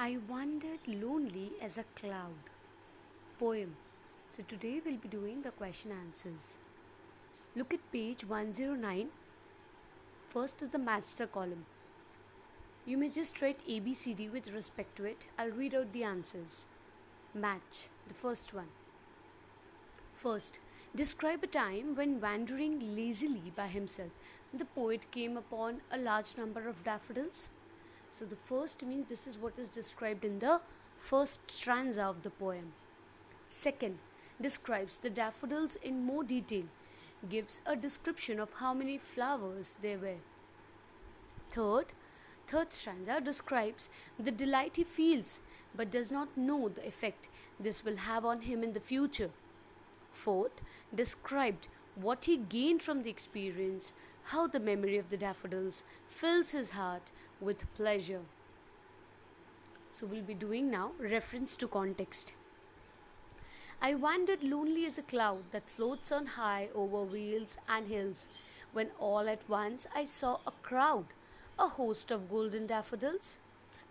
I wandered lonely as a cloud. Poem. So today we'll be doing the question answers. Look at page 109. First is the match the column. You may just write ABCD with respect to it. I'll read out the answers. Match. The first one. First, describe a time when wandering lazily by himself, the poet came upon a large number of daffodils. So the first means this is what is described in the first stanza of the poem. Second, describes the daffodils in more detail, gives a description of how many flowers there were. Third stanza describes the delight he feels but does not know the effect this will have on him in the future. Fourth, described what he gained from the experience, how the memory of the daffodils fills his heart with pleasure. So we'll be doing now reference to context. I wandered lonely as a cloud that floats on high over vales and hills, when all at once I saw a crowd, a host of golden daffodils.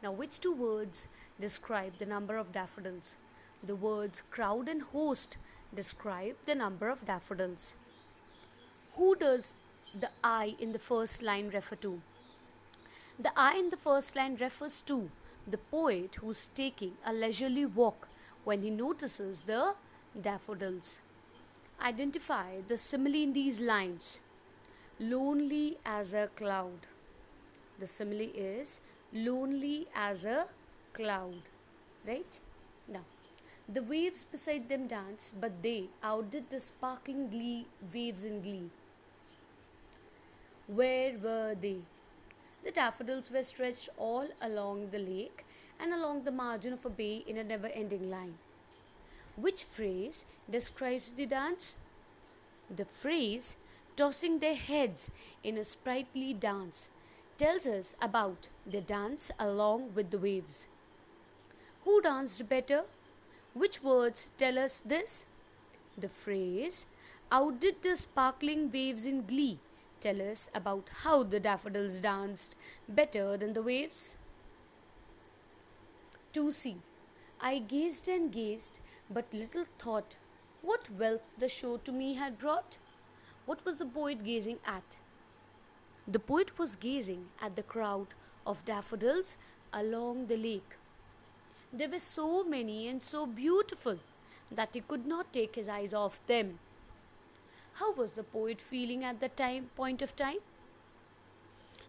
Now, which two words describe the number of daffodils? The words crowd and host describe the number of daffodils. Who does the I in the first line refer to? The I in the first line refers to the poet who's taking a leisurely walk when he notices the daffodils. Identify the simile in these lines. Lonely as a cloud. The simile is lonely as a cloud. Right? Now, the waves beside them danced, but they outdid the sparkling waves in glee. Where were they? The daffodils were stretched all along the lake and along the margin of a bay in a never-ending line. Which phrase describes the dance? The phrase, tossing their heads in a sprightly dance, tells us about the dance along with the waves. Who danced better? Which words tell us this? The phrase, outdid the sparkling waves in glee, tell us about how the daffodils danced better than the waves. 2C. I gazed and gazed, but little thought what wealth the show to me had brought. What was the poet gazing at? The poet was gazing at the crowd of daffodils along the lake. There were so many and so beautiful that he could not take his eyes off them. How was the poet feeling at that point of time?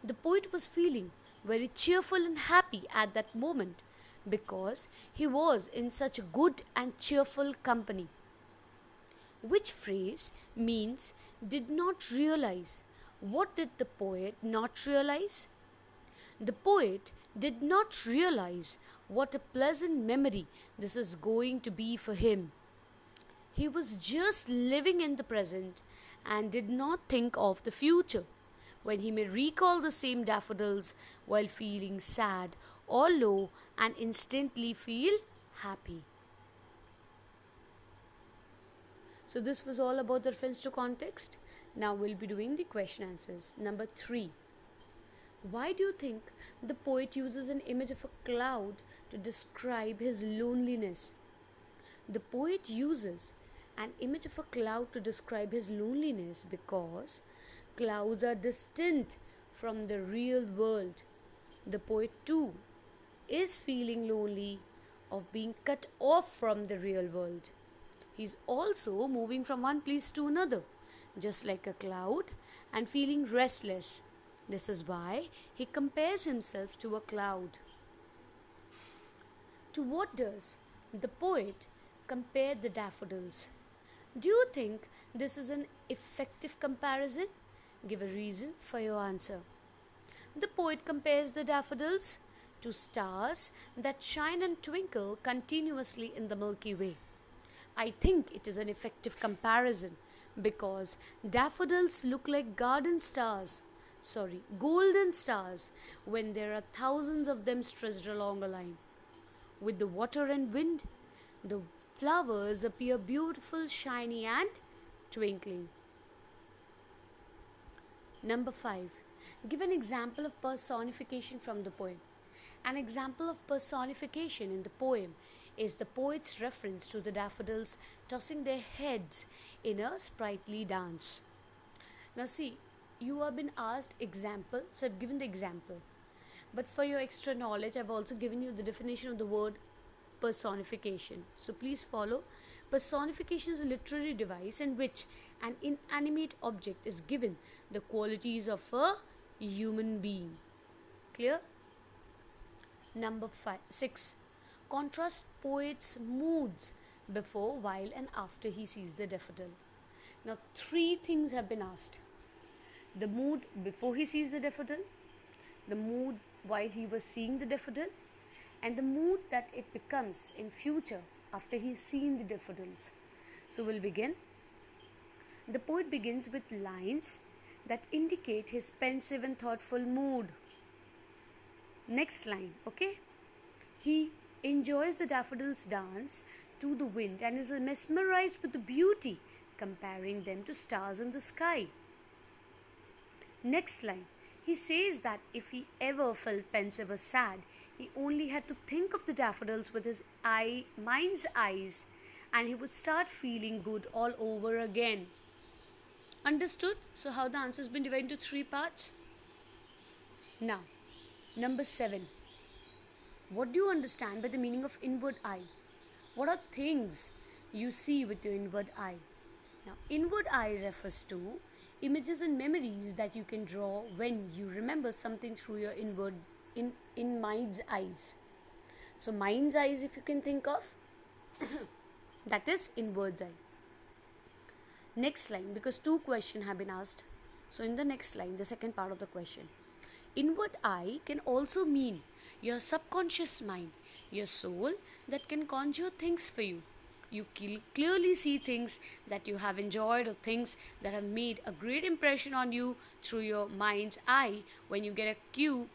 The poet was feeling very cheerful and happy at that moment because he was in such good and cheerful company. Which phrase means did not realize? What did the poet not realize? The poet did not realize what a pleasant memory this is going to be for him. He was just living in the present and did not think of the future, when he may recall the same daffodils while feeling sad or low and instantly feel happy. So this was all about the reference to context. Now we'll be doing the question answers. Number 3. Why do you think the poet uses an image of a cloud to describe his loneliness? The poet uses an image of a cloud to describe his loneliness because clouds are distant from the real world. The poet too is feeling lonely of being cut off from the real world. He's also moving from one place to another, just like a cloud, and feeling restless. This is why he compares himself to a cloud. To what does the poet compare the daffodils? Do you think this is an effective comparison? Give a reason for your answer. The poet compares the daffodils to stars that shine and twinkle continuously in the Milky Way. I think it is an effective comparison because daffodils look like golden stars when there are thousands of them stretched along a line. With the water and wind, the flowers appear beautiful, shiny and twinkling. Number 5. Give an example of personification from the poem. An example of personification in the poem is the poet's reference to the daffodils tossing their heads in a sprightly dance. Now, see, you have been asked example, so I've given the example. But for your extra knowledge, I've also given you the definition of the word personification. So please follow. Personification is a literary device in which an inanimate object is given the qualities of a human being. Clear? Number 6. Contrast poet's moods before, while, and after he sees the daffodil. Now, 3 things have been asked: the mood before he sees the daffodil, the mood while he was seeing the daffodil, and the mood that it becomes in future after he's seen the daffodils. So we'll begin. The poet begins with lines that indicate his pensive and thoughtful mood. Next line, okay? He enjoys the daffodils' dance to the wind and is mesmerized with the beauty, comparing them to stars in the sky. Next line, he says that if he ever felt pensive or sad, he only had to think of the daffodils with his mind's eyes, and he would start feeling good all over again. Understood? So how the answer has been divided into 3 parts? Now, number 7. What do you understand by the meaning of inward eye? What are things you see with your inward eye? Now, inward eye refers to images and memories that you can draw when you remember something through your in mind's eyes. So mind's eyes, if you can think of, that is inward's eye. Next line, because 2 questions have been asked. So in the next line, the second part of the question, inward eye can also mean your subconscious mind, your soul that can conjure things for you. You clearly see things that you have enjoyed or things that have made a great impression on you through your mind's eye when you get a cue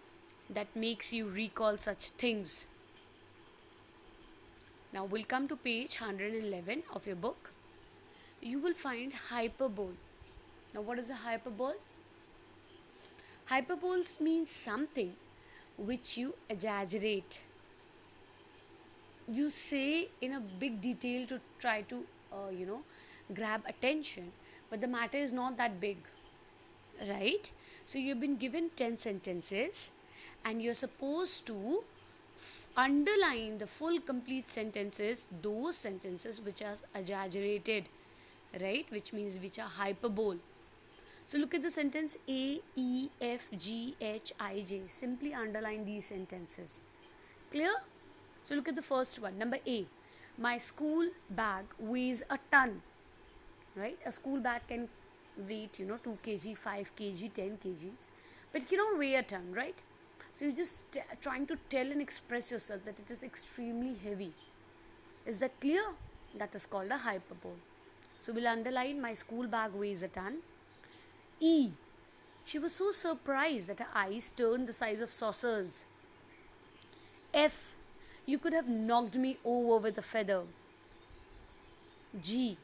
that makes you recall such things. Now we'll come to page 111 of your book. You will find hyperbole. Now what is a hyperbole? Hyperboles means something which you exaggerate. You say in a big detail to try to grab attention, but the matter is not that big, right? So you've been given 10 sentences and you're supposed to underline the full complete sentences, those sentences which are exaggerated, right? Which means which are hyperbole. So look at the sentence A, E, F, G, H, I, J. Simply underline these sentences. Clear? So look at the first one. Number A. My school bag weighs a ton. Right? A school bag can weight, 2 kg, 5 kg, 10 kgs. But it cannot weigh a ton, right? So you're just trying to tell and express yourself that it is extremely heavy. Is that clear? That is called a hyperbole. So we'll underline my school bag weighs a ton. E. She was so surprised that her eyes turned the size of saucers. F. You could have knocked me over with a feather. G.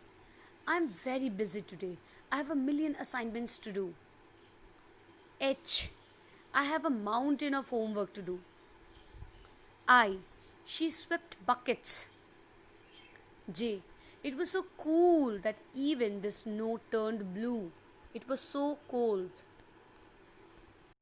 I'm very busy today. I have a million assignments to do. H. I have a mountain of homework to do. I. She swept buckets. J. It was so cool that even the snow turned blue. It was so cold.